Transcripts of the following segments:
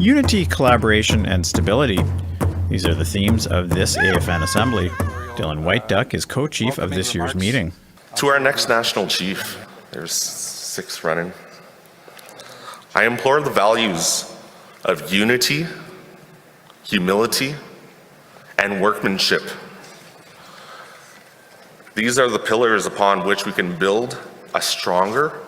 Unity, collaboration, and stability. These are the themes of this AFN Assembly. Dylan Whiteduck is co-chief of this year's meeting. To our next national chief, there's 6 running. I implore the values of unity, humility, and workmanship. These are the pillars upon which we can build a stronger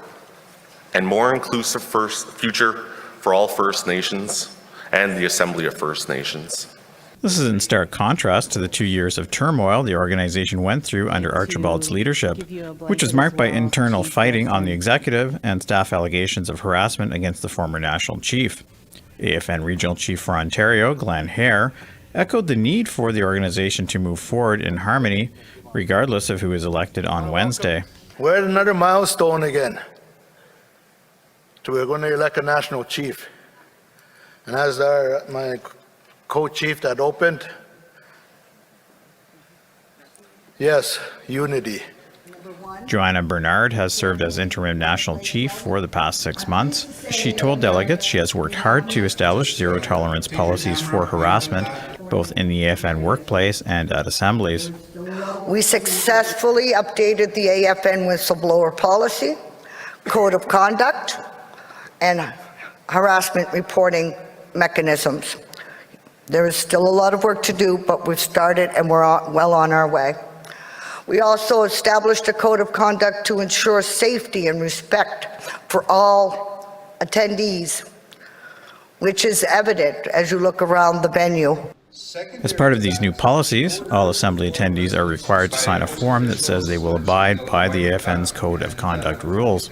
and more inclusive future for all First Nations and the Assembly of First Nations. This is in stark contrast to the 2 years of turmoil the organization went through under Archibald's leadership, which was marked by internal fighting on the executive and staff allegations of harassment against the former national chief. AFN Regional Chief for Ontario, Glenn Hare, echoed the need for the organization to move forward in harmony, regardless of who is elected on Wednesday. We're at another milestone again. So we're going to elect a national chief. And as my co-chief that opened, yes, unity. Joanna Bernard has served as interim national chief for the past 6 months. She told delegates she has worked hard to establish zero-tolerance policies for harassment, both in the AFN workplace and at assemblies. We successfully updated the AFN whistleblower policy, code of conduct, and harassment reporting mechanisms. There is still a lot of work to do, but we've started and we're well on our way. We also established a code of conduct to ensure safety and respect for all attendees, which is evident as you look around the venue. As part of these new policies, all Assembly attendees are required to sign a form that says they will abide by the AFN's Code of Conduct rules.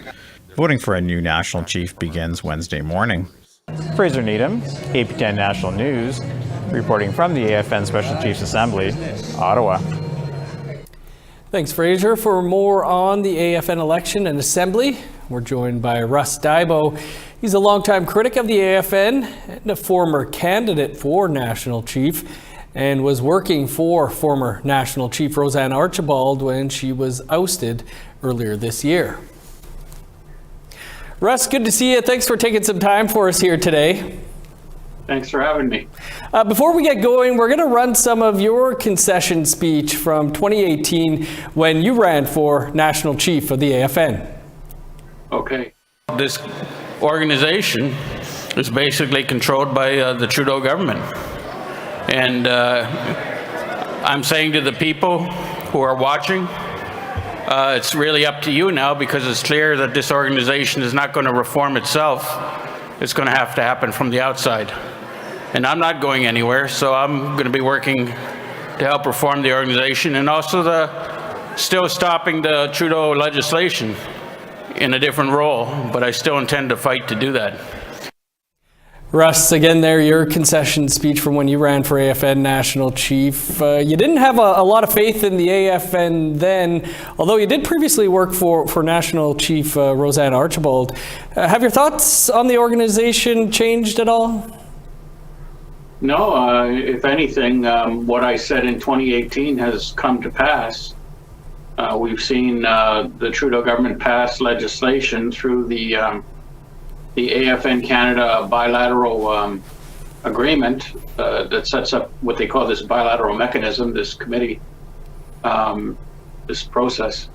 Voting for a new national chief begins Wednesday morning. Fraser Needham, APTN National News, reporting from the AFN Special Chiefs Assembly, Ottawa. Thanks, Fraser. For more on the AFN election and assembly, we're joined by Russ Dibo. He's a longtime critic of the AFN and a former candidate for national chief, and was working for former national chief Roseanne Archibald when she was ousted earlier this year. Russ, good to see you. Thanks for taking some time for us here today. Thanks for having me. Before we get going, we're going to run some of your concession speech from 2018 when you ran for national chief of the AFN. Okay. This organization is basically controlled by the Trudeau government. And I'm saying to the people who are watching, it's really up to you now, because it's clear that this organization is not going to reform itself. It's going to have to happen from the outside. And I'm not going anywhere, so I'm going to be working to help reform the organization, and also still stopping the Trudeau legislation in a different role, but I still intend to fight to do that. Russ, again there, your concession speech from when you ran for AFN National Chief. You didn't have a lot of faith in the AFN then, although you did previously work for National Chief Roseanne Archibald. Have your thoughts on the organization changed at all? No, if anything, what I said in 2018 has come to pass. We've seen the Trudeau government pass legislation through the AFN Canada bilateral agreement that sets up what they call this bilateral mechanism, this committee, this process.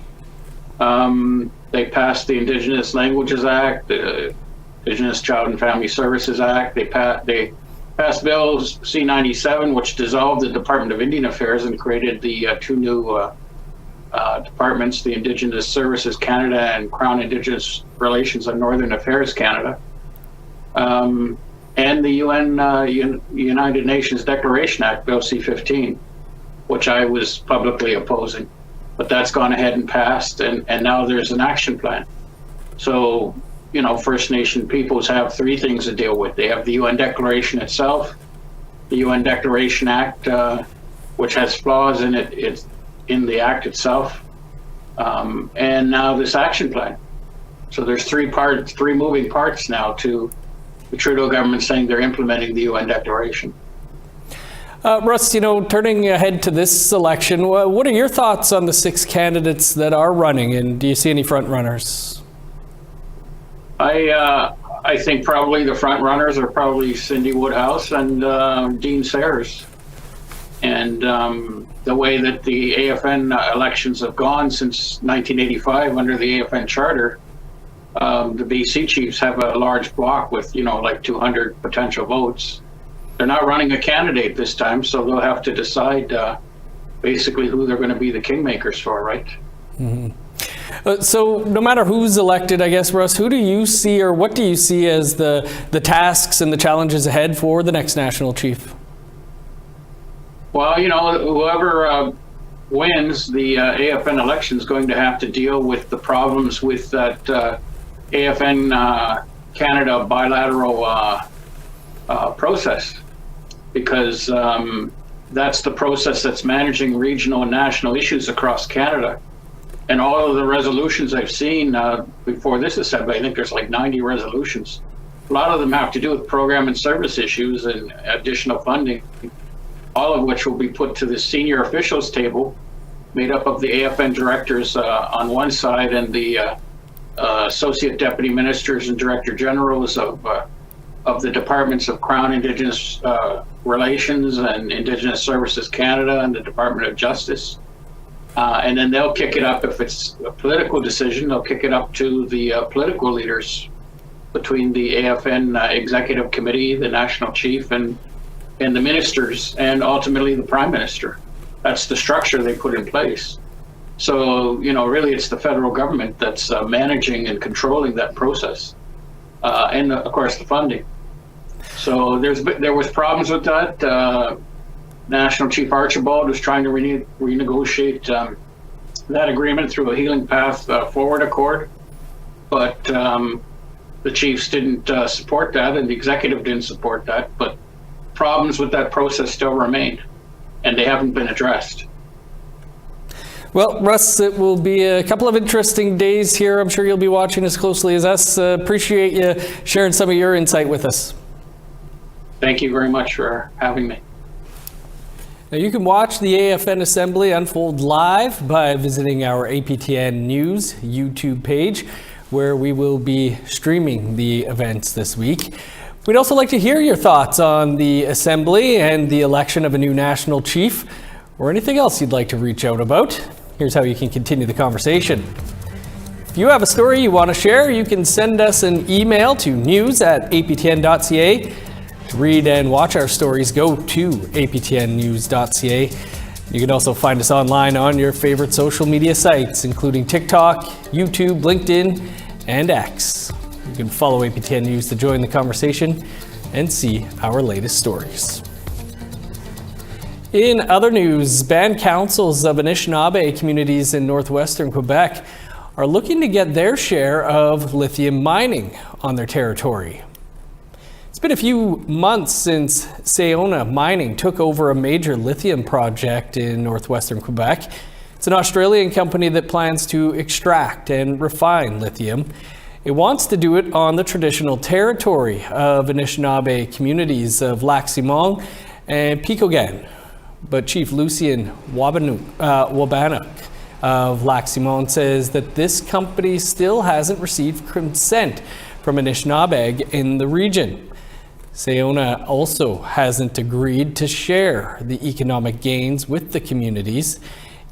They passed the Indigenous Languages Act, the Indigenous Child and Family Services Act. They passed Bill C-97, which dissolved the Department of Indian Affairs and created the 2 new departments, the Indigenous Services Canada and Crown Indigenous Relations and Northern Affairs Canada, and the United Nations Declaration Act, Bill C-15, which I was publicly opposing. But that's gone ahead and passed, and now there's an action plan. So, you know, First Nation peoples have 3 things to deal with. They have the UN Declaration itself, the UN Declaration Act, which has flaws in it. It's in the act itself, and now this action plan. So there's 3 moving parts now to the Trudeau government saying they're implementing the UN Declaration. Russ, you know, turning ahead to this election, what are your thoughts on the 6 candidates that are running, and do you see any front runners? I I think probably the front runners are probably Cindy Woodhouse and Dean Sayers. And the way that the AFN elections have gone since 1985 under the AFN charter, the BC chiefs have a large block with, like 200 potential votes. They're not running a candidate this time, so they'll have to decide basically who they're going to be the kingmakers for, right? So no matter who's elected, I guess, Russ, who do you see or what do you see as the tasks and the challenges ahead for the next national chief? Well, whoever wins the AFN election is going to have to deal with the problems with that AFN Canada bilateral process, because that's the process that's managing regional and national issues across Canada. And all of the resolutions I've seen before this assembly, I think there's like 90 resolutions. A lot of them have to do with program and service issues and additional funding, all of which will be put to the senior officials table, made up of the AFN directors on one side and the associate deputy ministers and director generals of the departments of Crown Indigenous Relations and Indigenous Services Canada and the Department of Justice. And then they'll kick it up, if it's a political decision, they'll kick it up to the political leaders between the AFN Executive Committee, the National Chief, and the ministers, and ultimately the Prime Minister. That's the structure they put in place. So, really it's the federal government that's managing and controlling that process. And of course the funding. So there was problems with that. National Chief Archibald was trying to renegotiate that agreement through a Healing Path Forward Accord, but the chiefs didn't support that, and the executive didn't support that. But problems with that process still remain, and they haven't been addressed. Well, Russ, it will be a couple of interesting days here. I'm sure you'll be watching as closely as us. Appreciate you sharing some of your insight with us. Thank you very much for having me. Now, you can watch the AFN Assembly unfold live by visiting our APTN News YouTube page, where we will be streaming the events this week. We'd also like to hear your thoughts on the Assembly and the election of a new national chief, or anything else you'd like to reach out about. Here's how you can continue the conversation. If you have a story you want to share, you can send us an email to news@aptn.ca. To read and watch our stories, go to aptnnews.ca. You can also find us online on your favorite social media sites, including TikTok, YouTube, LinkedIn, and X. You can follow APTN News to join the conversation and see our latest stories. In other news, band councils of Anishnabe communities in northwestern Quebec are looking to get their share of lithium mining on their territory. It's been a few months since Sayona Mining took over a major lithium project in northwestern Quebec. It's an Australian company that plans to extract and refine lithium. It wants to do it on the traditional territory of Anishinaabe communities of Lac-Simon and Picogan. But Chief Lucien Wabanuk of Lac-Simon says that this company still hasn't received consent from Anishnabe in the region. Sayona also hasn't agreed to share the economic gains with the communities,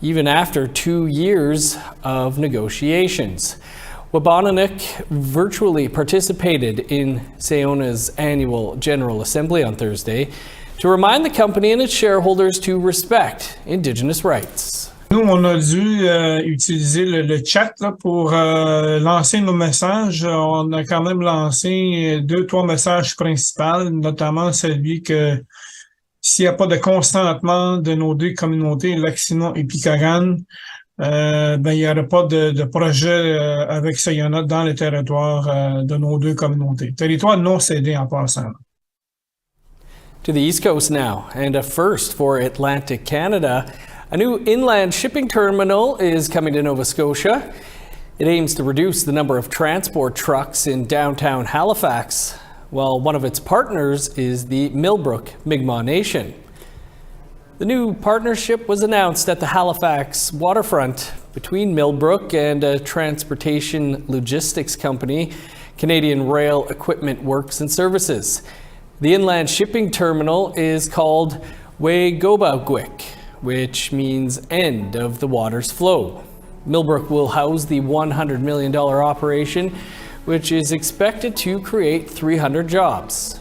even after 2 years of negotiations. Wabanuk virtually participated in Sayona's annual General Assembly on Thursday to remind the company and its shareholders to respect Indigenous rights. Nous, on a dû utiliser le chat là, pour lancer nos messages. On a quand même lancé 2-3 messages principaux, notamment celui que s'il n'y a pas de consentement de nos deux communautés, Lac-Simon et Picogan, il n'y aura pas de projet avec Sayona dans le territoire de nos deux communautés. Territoire non cédé en passant. To the East Coast now, and a first for Atlantic Canada. A new inland shipping terminal is coming to Nova Scotia. It aims to reduce the number of transport trucks in downtown Halifax, while one of its partners is the Millbrook Mi'kmaq Nation. The new partnership was announced at the Halifax waterfront between Millbrook and a transportation logistics company Canadian Rail Equipment Works and Services. The inland shipping terminal is called Wegobawgwik, which means end of the water's flow. Millbrook will house the $100 million operation, which is expected to create 300 jobs.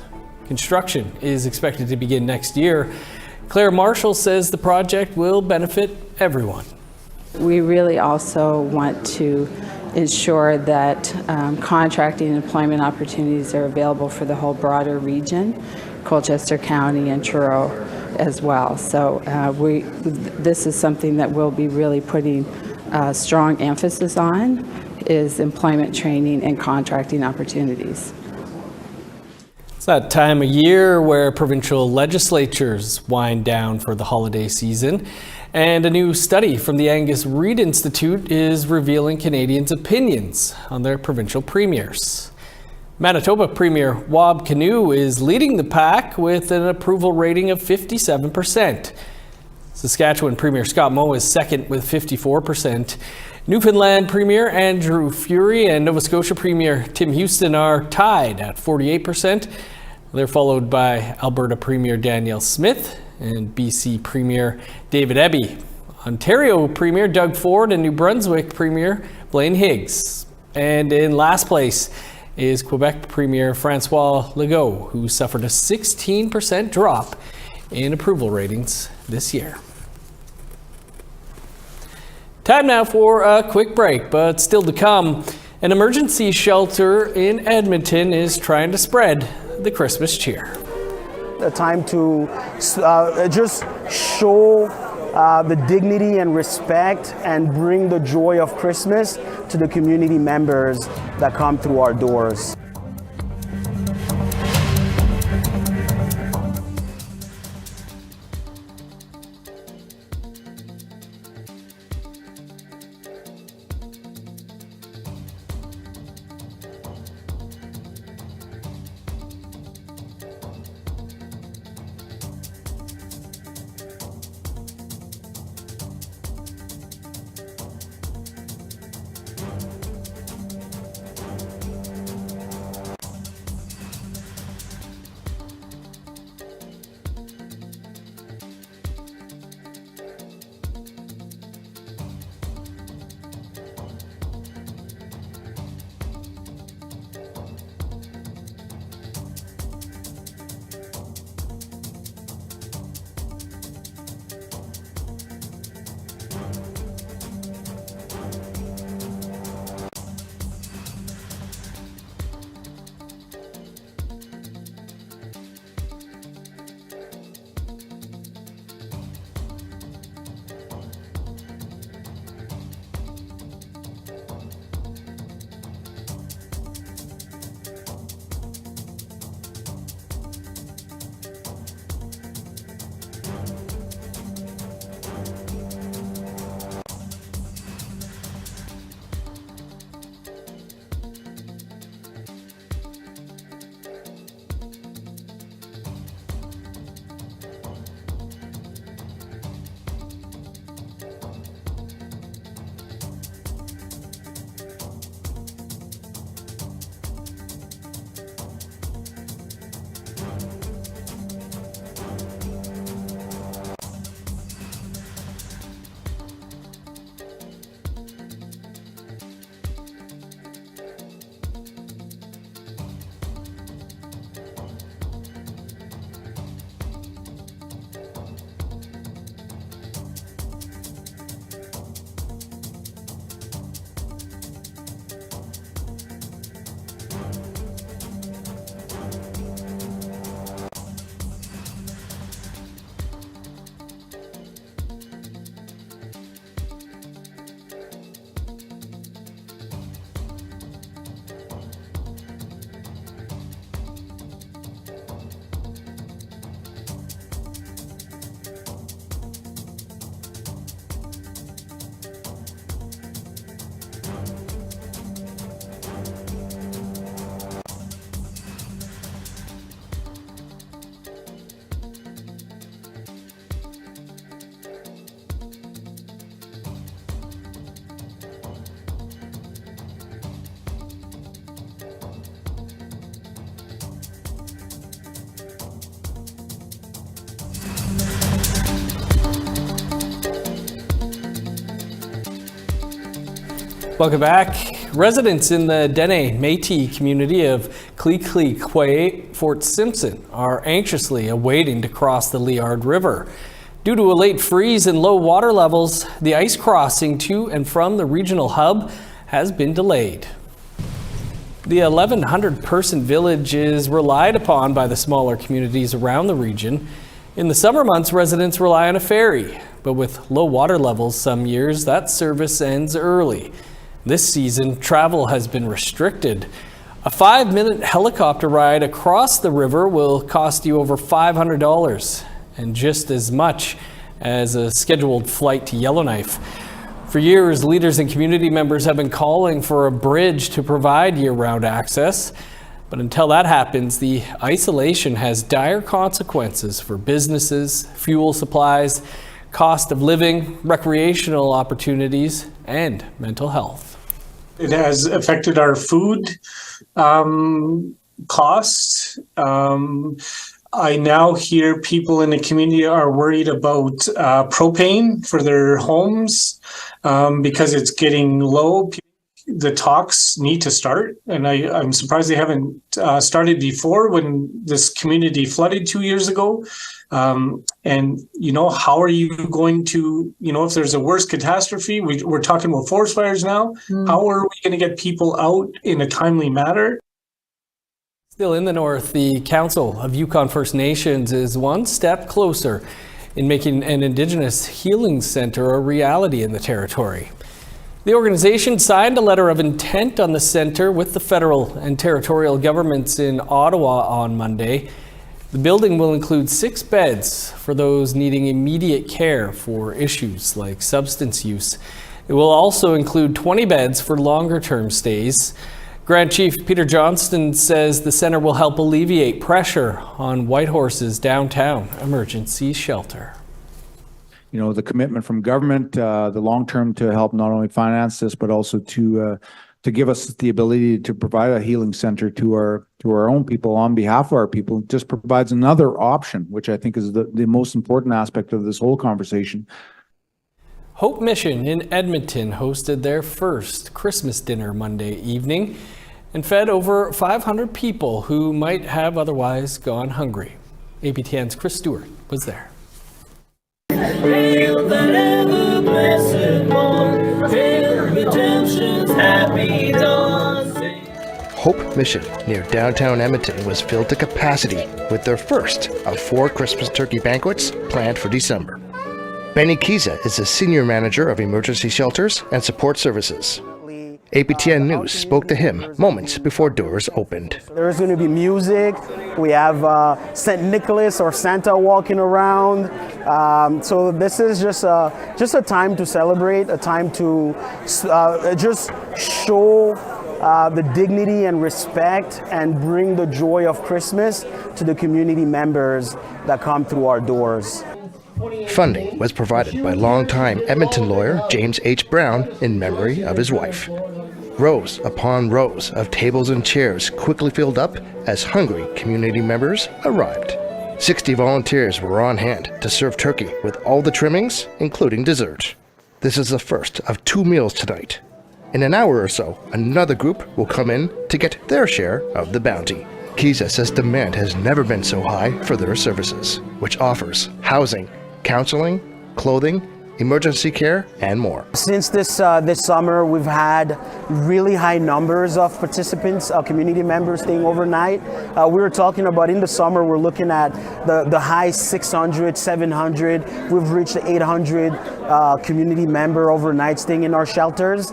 Construction is expected to begin next year. Claire Marshall says the project will benefit everyone. We really also want to ensure that contracting and employment opportunities are available for the whole broader region, Colchester County and Truro as well. So this is something that we'll be really putting strong emphasis on, is employment training and contracting opportunities. It's that time of year where provincial legislatures wind down for the holiday season, and a new study from the Angus Reid Institute is revealing Canadians' opinions on their provincial premiers. Manitoba Premier Wab Kinew is leading the pack with an approval rating of 57%. Saskatchewan Premier Scott Moe is second with 54%. Newfoundland Premier Andrew Furey and Nova Scotia Premier Tim Houston are tied at 48%. They're followed by Alberta Premier Danielle Smith and BC Premier David Eby, Ontario Premier Doug Ford, and New Brunswick Premier Blaine Higgs. And in last place is Quebec Premier Francois Legault, who suffered a 16% drop in approval ratings this year. Time now for a quick break, but still to come. An emergency shelter in Edmonton is trying to spread the Christmas cheer. A time to just show the dignity and respect and bring the joy of Christmas to the community members that come through our doors. Welcome back. Residents in the Dene Métis community of Kli-Kli-Kwé, Fort Simpson, are anxiously awaiting to cross the Liard River. Due to a late freeze and low water levels, the ice crossing to and from the regional hub has been delayed. The 1,100-person village is relied upon by the smaller communities around the region. In the summer months, residents rely on a ferry, but with low water levels some years, that service ends early. This season, travel has been restricted. A 5-minute helicopter ride across the river will cost you over $500 and just as much as a scheduled flight to Yellowknife. For years, leaders and community members have been calling for a bridge to provide year-round access. But until that happens, the isolation has dire consequences for businesses, fuel supplies, cost of living, recreational opportunities, and mental health. It has affected our food costs. I now hear people in the community are worried about propane for their homes because it's getting low. The talks need to start, and I'm surprised they haven't started before when this community flooded 2 years ago. And, how are you going to, if there's a worse catastrophe, we're talking about forest fires now, how are we going to get people out in a timely manner? Still in the north, the Council of Yukon First Nations is one step closer in making an Indigenous healing center a reality in the territory. The organization signed a letter of intent on the center with the federal and territorial governments in Ottawa on Monday. The building will include 6 beds for those needing immediate care for issues like substance use. It will also include 20 beds for longer-term stays. Grand Chief Peter Johnston says the center will help alleviate pressure on Whitehorse's downtown emergency shelter. The commitment from government, the long-term to help not only finance this, but also to give us the ability to provide a healing center to our own people on behalf of our people. It just provides another option, which I think is the most important aspect of this whole conversation. Hope Mission in Edmonton hosted their first Christmas dinner Monday evening and fed over 500 people who might have otherwise gone hungry. APTN's Chris Stewart was there. Hail that ever blessed one, hail redemption's happy dawn. Hope Mission near downtown Edmonton was filled to capacity with their first of 4 Christmas turkey banquets planned for December. Benny Kiza is the Senior Manager of Emergency Shelters and Support Services. APTN News spoke to him moments before doors opened. There's going to be music. We have St. Nicholas or Santa walking around. So this is just a time to celebrate, a time to just show the dignity and respect and bring the joy of Christmas to the community members that come through our doors. Funding was provided by longtime Edmonton lawyer James H. Brown in memory of his wife. Rows upon rows of tables and chairs quickly filled up as hungry community members arrived. 60 volunteers were on hand to serve turkey with all the trimmings, including dessert. This is the first of 2 meals tonight. In an hour or so, another group will come in to get their share of the bounty. Kiza says demand has never been so high for their services, which offers housing, counseling, clothing, emergency care, and more. Since this summer, we've had really high numbers of participants, community members staying overnight. We were talking about in the summer, we're looking at the high 600, 700. We've reached the 800 community member overnight staying in our shelters.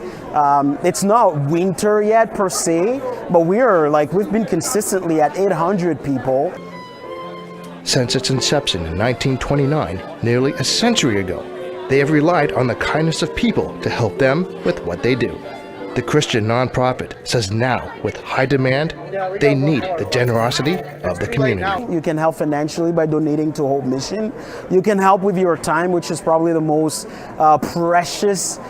It's not winter yet per se, but we've been consistently at 800 people. Since its inception in 1929, nearly a century ago, they have relied on the kindness of people to help them with what they do. The Christian nonprofit says now, with high demand, they need the generosity of the community. You can help financially by donating to Hope Mission. You can help with your time, which is probably the most precious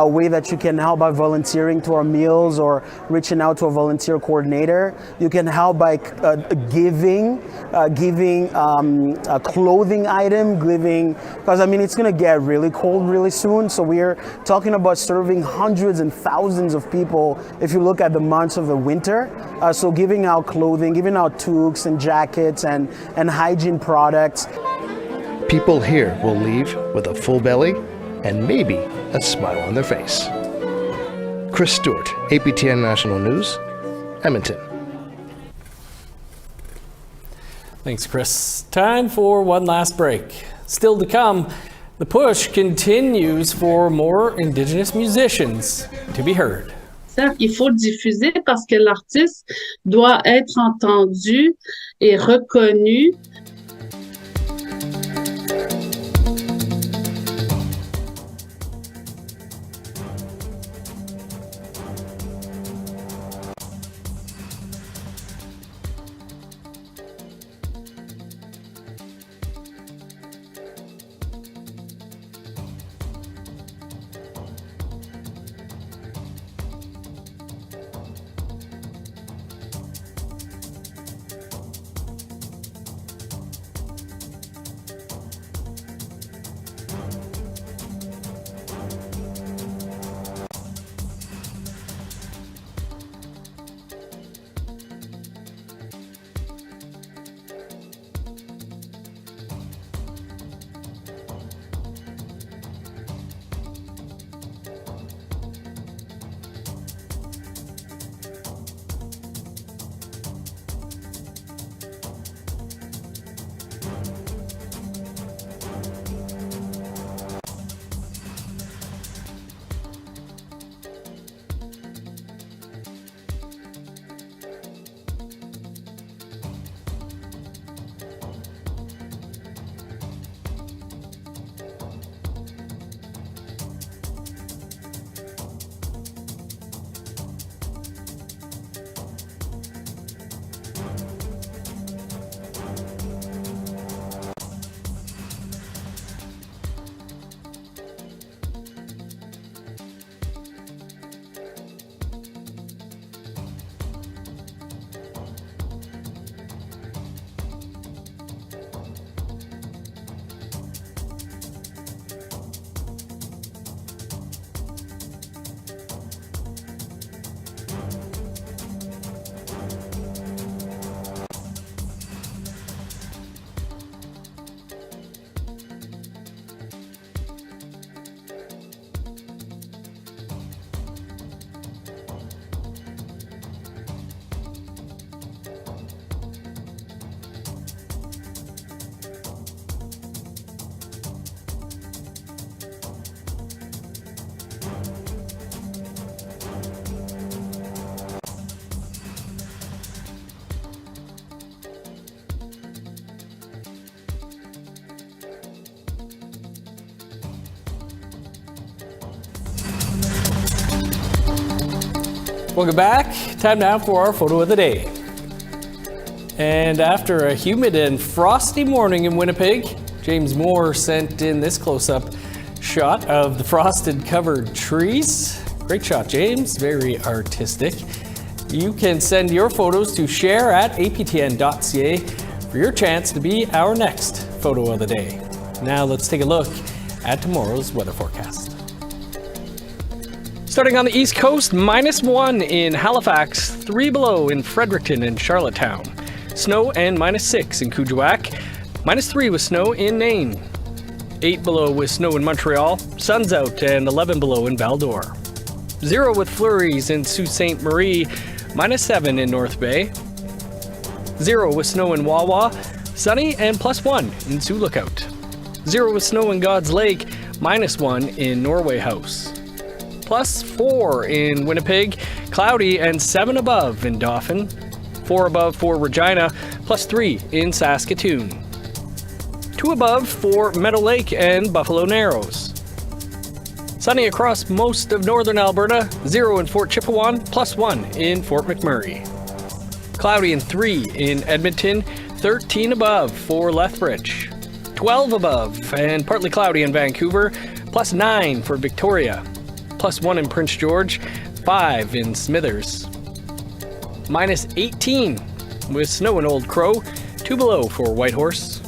way that you can help by volunteering to our meals or reaching out to a volunteer coordinator. You can help by giving a clothing item, because it's going to get really cold really soon. So we're talking about serving hundreds and thousands of people if you look at the months of the winter. So giving out clothing, giving out toques and jackets and hygiene products. People here will leave with a full belly and maybe a smile on their face. Chris Stewart, APTN National News, Edmonton. Thanks, Chris. Time for one last break. Still to come, the push continues for more Indigenous musicians to be heard. Il faut le diffuser parce que l'artiste doit être entendu et reconnu. Welcome back. Time now for our photo of the day. And after a humid and frosty morning in Winnipeg, James Moore sent in this close-up shot of the frosted covered trees. Great shot, James. Very artistic. You can send your photos to share@aptn.ca for your chance to be our next photo of the day. Now let's take a look at tomorrow's weather forecast. Starting on the East Coast, -1 in Halifax, 3 below in Fredericton and Charlottetown. Snow and -6 in Kuujjuaq, -3 with snow in Nain. 8 below with snow in Montreal, sun's out and 11 below in Val-d'Or. 0 with flurries in Sault Ste. Marie, -7 in North Bay. 0 with snow in Wawa, sunny and +1 in Sioux Lookout. 0 with snow in God's Lake, -1 in Norway House. +4 in Winnipeg, cloudy and 7 above in Dauphin. 4 above for Regina, +3 in Saskatoon. 2 above for Meadow Lake and Buffalo Narrows. Sunny across most of northern Alberta, 0 in Fort Chipewyan, +1 in Fort McMurray. Cloudy and 3 in Edmonton, 13 above for Lethbridge. 12 above and partly cloudy in Vancouver, +9 for Victoria. +1 in Prince George, 5 in Smithers. -18 with snow in Old Crow, 2 below for Whitehorse.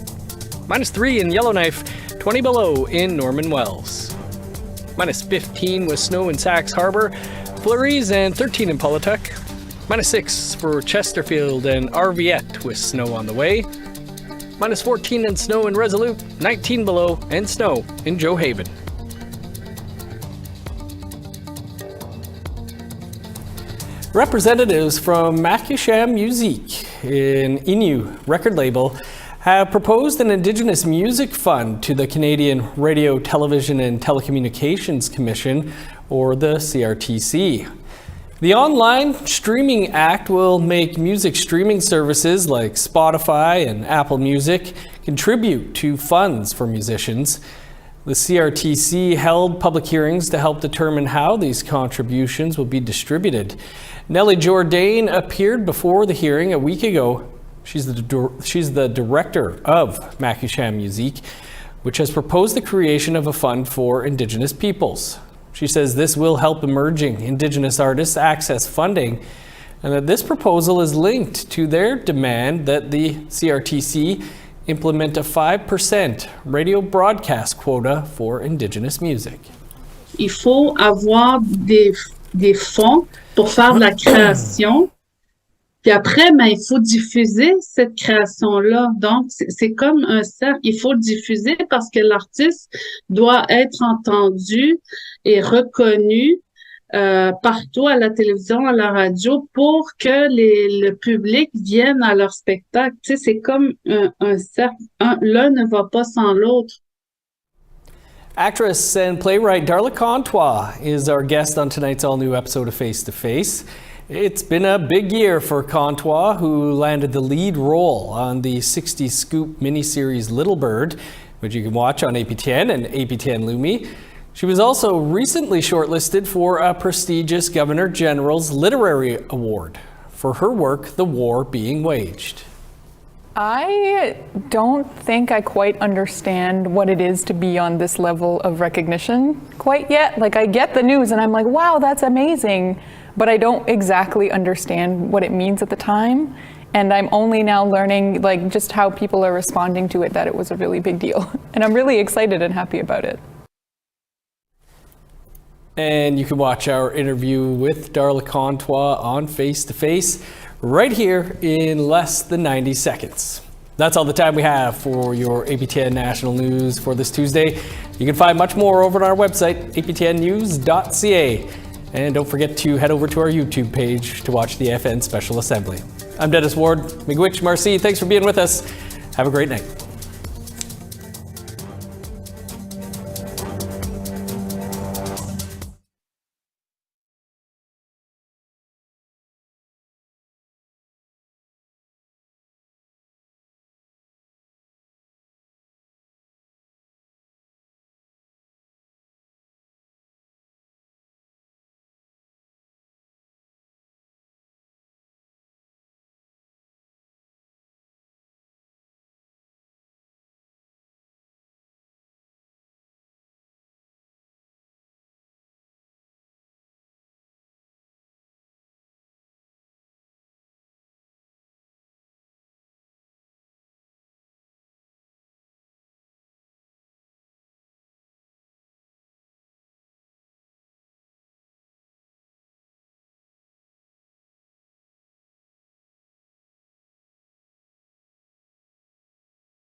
-3 in Yellowknife, 20 below in Norman Wells. -15 with snow in Sax Harbor, Flurries and 13 in Polytech. -6 for Chesterfield and Arviette with snow on the way. -14 and snow in Resolute, 19 below and snow in Joe Haven. Representatives from Macusham Musique, an Innu record label, have proposed an Indigenous music fund to the Canadian Radio, Television and Telecommunications Commission, or the CRTC. The Online Streaming Act will make music streaming services like Spotify and Apple Music contribute to funds for musicians. The CRTC held public hearings to help determine how these contributions will be distributed. Nellie Jourdain appeared before the hearing a week ago. She's the director of Macusham Musique, which has proposed the creation of a fund for Indigenous peoples. She says this will help emerging Indigenous artists access funding, and that this proposal is linked to their demand that the CRTC implement a 5% radio broadcast quota for Indigenous music. Il faut avoir des fonds pour faire de la création. Puis après, ben, il faut diffuser cette création-là. Donc, c'est comme un cercle. Il faut diffuser parce que l'artiste doit être entendu et reconnu partout à la télévision, à la radio, pour que le public vienne à leur spectacle. Tu sais, c'est comme un cercle. L'un ne va pas sans l'autre. Actress and playwright Darla Contois is our guest on tonight's all-new episode of Face to Face. It's been a big year for Contois, who landed the lead role on the 60 Scoop miniseries Little Bird, which you can watch on APTN and APTN Lumi. She was also recently shortlisted for a prestigious Governor General's Literary Award for her work, The War Being Waged. I don't think I quite understand what it is to be on this level of recognition quite yet. Like, I get the news and I'm like, wow, that's amazing. But I don't exactly understand what it means at the time. And I'm only now learning, like, just how people are responding to it, that it was a really big deal. And I'm really excited and happy about it. And you can watch our interview with Darla Contois on Face to Face right here in less than 90 seconds. That's all the time we have for your APTN National News for this Tuesday. You can find much more over on our website, aptnnews.ca. And don't forget to head over to our YouTube page to watch the AFN Special Assembly. I'm Dennis Ward. Miigwech Marcy, thanks for being with us. Have a great night.